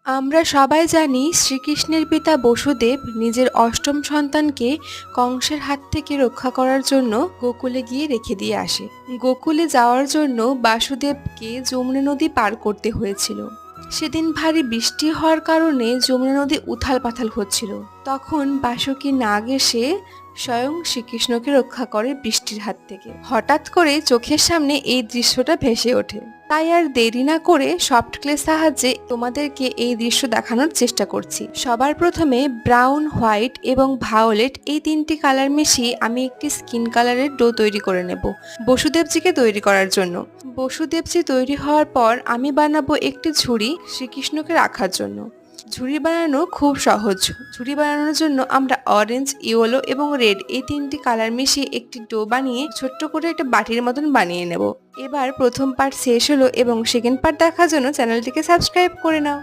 আমরা সবাই জানি শ্রীকৃষ্ণের পিতা বসুদেব নিজের অষ্টম সন্তানকে কংসের হাত থেকে রক্ষা করার জন্য গোকুলে গিয়ে রেখে দিয়ে আসে। গোকুলে যাওয়ার জন্য বাসুদেবকে যমুনা নদী পার করতে হয়েছিল। সেদিন ভারী বৃষ্টি হওয়ার কারণে যমুনা নদী উথাল পাথাল হচ্ছিল। তখন বাসুকী নাগ এসে স্বয়ং শ্রীকৃষ্ণকে রক্ষা করে বৃষ্টির হাত থেকে। হঠাৎ করে চোখের সামনে এই দৃশ্যটা ভেসে ওঠে। তাই আর দেরি না করে সফট ক্লের সাহায্যে তোমাদেরকে এই দৃশ্য দেখানোর চেষ্টা করছি। সবার প্রথমে ব্রাউন, হোয়াইট এবং ভায়োলেট এই তিনটি কালার মিশিয়ে আমি একটি স্কিন কালারের ডো তৈরি করে নেব বসুদেবজিকে তৈরি করার জন্য। বসুদেবজি তৈরি হওয়ার পর আমি বানাবো একটি ঝুড়ি শ্রীকৃষ্ণকে রাখার জন্য। ঝুড়ি বানানো খুব সহজ। ঝুড়ি বানানোর জন্য আমরা অরেঞ্জ, ইয়েলো এবং রেড এই তিনটি কালার মিশিয়ে একটি ডো বানিয়ে ছোট্ট করে একটা বাটির মতন বানিয়ে নেব। এবার প্রথম পার্ট শেষ হলো এবং সেকেন্ড পার্ট দেখার জন্য চ্যানেলটিকে সাবস্ক্রাইব করে নাও।